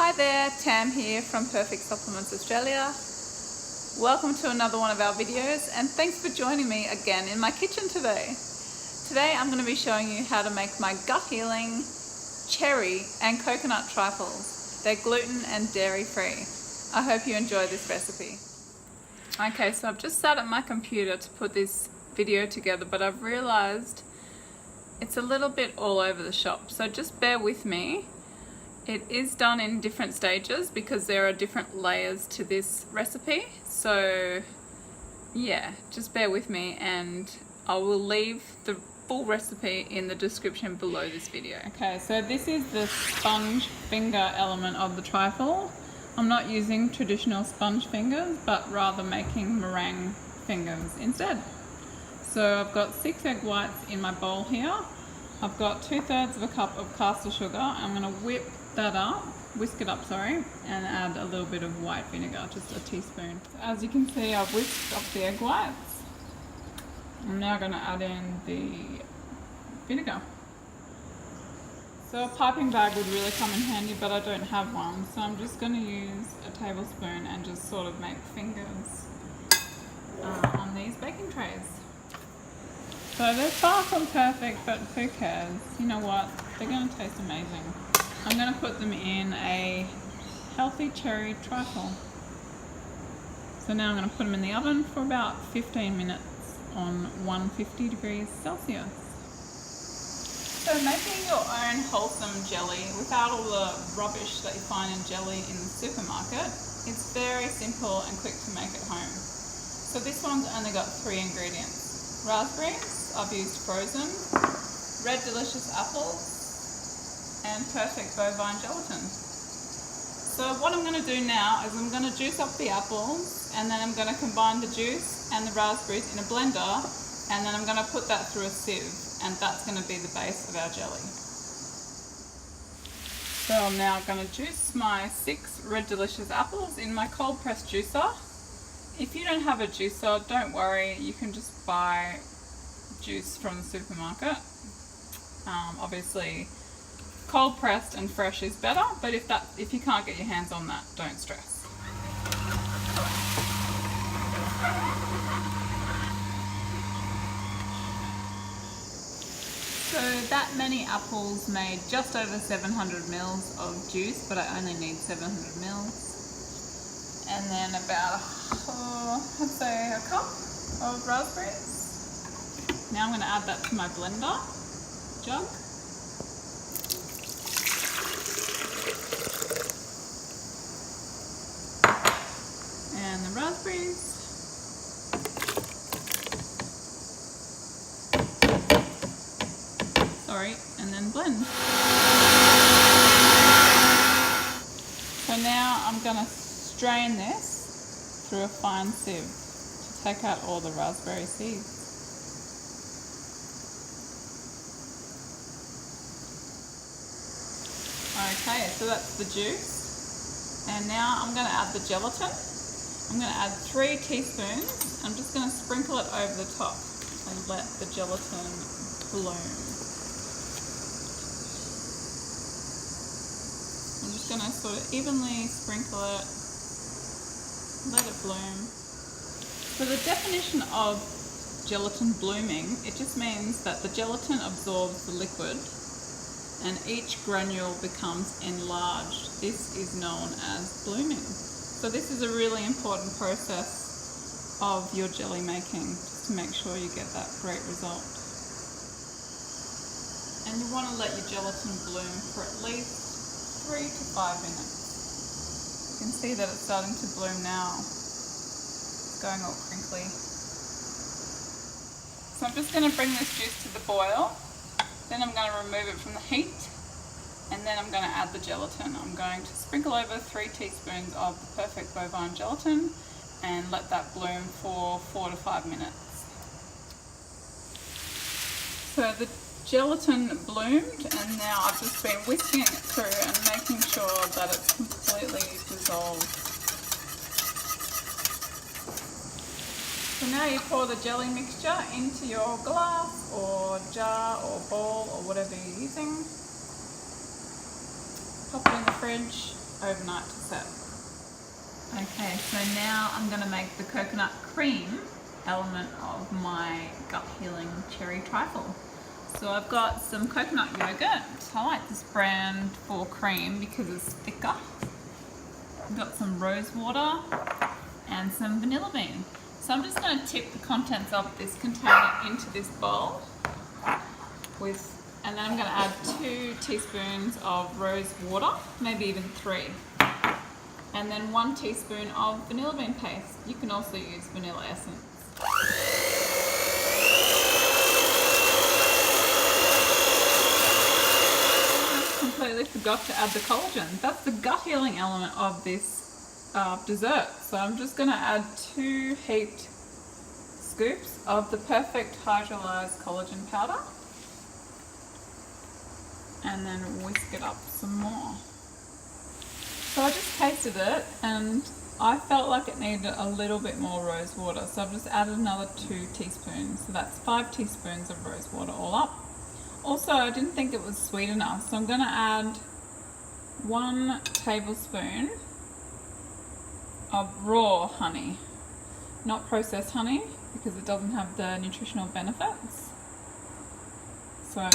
Hi there, Tam here from Perfect Supplements Australia. Welcome to another one of our videos and thanks for joining me again in my kitchen today. Today I'm going to be showing you how to make my gut healing cherry and coconut trifles. They're gluten and dairy free. I hope you enjoy this recipe. Okay, so I've just sat at my computer to put this video together, but I've realized it's a little bit all over the shop, so just bear with me. It is done in different stages because there are different layers to this recipe. So yeah, just bear with me and I will leave the full recipe in the description below this video. Okay, so this is the sponge finger element of the trifle. I'm not using traditional sponge fingers, but rather making meringue fingers instead. So I've got 6 egg whites in my bowl here. I've got 2/3 of a cup of caster sugar. I'm going to whisk it up, and add a little bit of white vinegar, just a teaspoon. As you can see, I've whisked up the egg whites. I'm now going to add in the vinegar. So a piping bag would really come in handy, but I don't have one, so I'm just going to use a tablespoon and just sort of make fingers on these baking trays. So they're far from perfect, but who cares? You know what? They're going to taste amazing. I'm going to put them in a healthy cherry trifle. So now I'm going to put them in the oven for about 15 minutes on 150 degrees Celsius. So making your own wholesome jelly without all the rubbish that you find in jelly in the supermarket, it's very simple and quick to make at home. So this one's only got 3 ingredients. Raspberries, I've used frozen, red delicious apples, and perfect bovine gelatin. So what I'm going to do now is I'm going to juice up the apples, and then I'm going to combine the juice and the raspberries in a blender, and then I'm going to put that through a sieve, and that's going to be the base of our jelly. So I'm now going to juice my 6 red delicious apples in my cold press juicer. If you don't have a juicer, don't worry, you can just buy juice from the supermarket. Obviously cold pressed and fresh is better, but if you can't get your hands on that, don't stress. So that many apples made just over 700 mils of juice, but I only need 700 mils. And then about, I'd say a cup of raspberries. Now I'm going to add that to my blender jug. And the raspberries. And then blend. So now I'm going to strain this through a fine sieve to take out all the raspberry seeds. Okay, so that's the juice. And now I'm going to add the gelatin. I'm going to add 3 teaspoons. I'm just going to sprinkle it over the top and let the gelatin bloom. I'm just going to sort of evenly sprinkle it, let it bloom. So the definition of gelatin blooming, it just means that the gelatin absorbs the liquid and each granule becomes enlarged. This is known as blooming. So this is a really important process of your jelly making, just to make sure you get that great result. And you want to let your gelatin bloom for at least 3 to 5 minutes. You can see that it's starting to bloom now. It's going all crinkly. So I'm just going to bring this juice to the boil. Then I'm going to remove it from the heat. And then I'm going to add the gelatin. I'm going to sprinkle over 3 teaspoons of the perfect bovine gelatin and let that bloom for 4 to 5 minutes. So the gelatin bloomed, and now I've just been whisking it through and making sure that it's completely dissolved. So now you pour the jelly mixture into your glass or jar or bowl or whatever you're using. Pop it in the fridge overnight to set. Okay, so now I'm going to make the coconut cream element of my gut healing cherry trifle. So I've got some coconut yogurt. I like this brand for cream because it's thicker. I've got some rose water and some vanilla bean. So I'm just going to tip the contents of this container into this bowl and then I'm going to add 2 teaspoons of rose water, maybe even 3. And then 1 teaspoon of vanilla bean paste. You can also use vanilla essence. I completely forgot to add the collagen. That's the gut healing element of this dessert. So I'm just going to add 2 heaped scoops of the perfect hydrolyzed collagen powder. And then whisk it up some more. So I just tasted it and I felt like it needed a little bit more rose water. So I've just added another 2 teaspoons. So that's 5 teaspoons of rose water all up. Also, I didn't think it was sweet enough. So I'm going to add 1 tablespoon of raw honey. Not processed honey because it doesn't have the nutritional benefits. So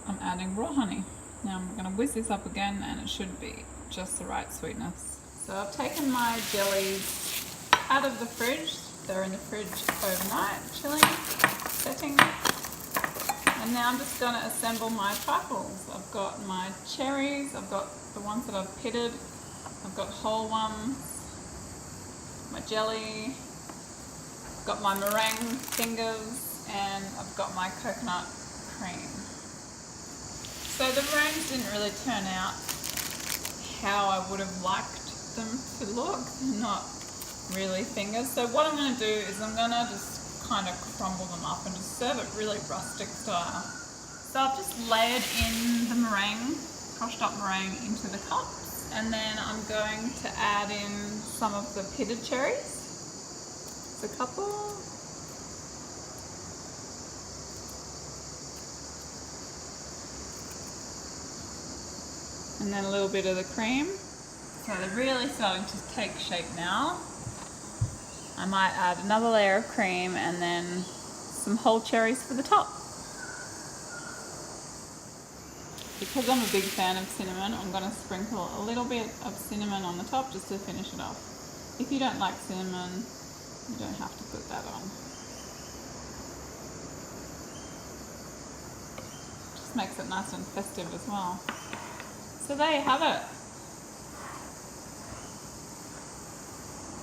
I'm adding raw honey. Now I'm going to whisk this up again and it should be just the right sweetness. So I've taken my jellies out of the fridge. They're in the fridge overnight, chilling, setting. And now I'm just going to assemble my trifles. I've got my cherries, I've got the ones that I've pitted, I've got whole ones, my jelly, I've got my meringue fingers, and I've got my coconut cream. So the meringues didn't really turn out how I would have liked them to look. They're not really fingers. So what I'm going to do is I'm going to just kind of crumble them up and just serve it really rustic style. So I've just layered in the meringue, crushed up meringue into the cups, and then I'm going to add in some of the pitted cherries. Just a couple. And then a little bit of the cream. So they're really starting to take shape now. I might add another layer of cream and then some whole cherries for the top. Because I'm a big fan of cinnamon, I'm going to sprinkle a little bit of cinnamon on the top just to finish it off. If you don't like cinnamon, you don't have to put that on. Just makes it nice and festive as well. So there you have it.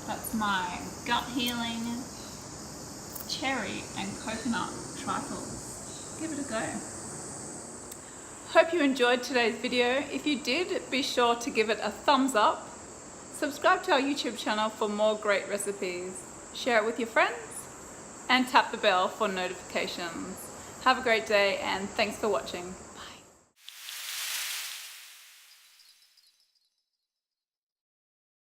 That's my gut healing cherry and coconut trifles. Give it a go. Hope you enjoyed today's video. If you did, be sure to give it a thumbs up. Subscribe to our YouTube channel for more great recipes. Share it with your friends and tap the bell for notifications. Have a great day and thanks for watching.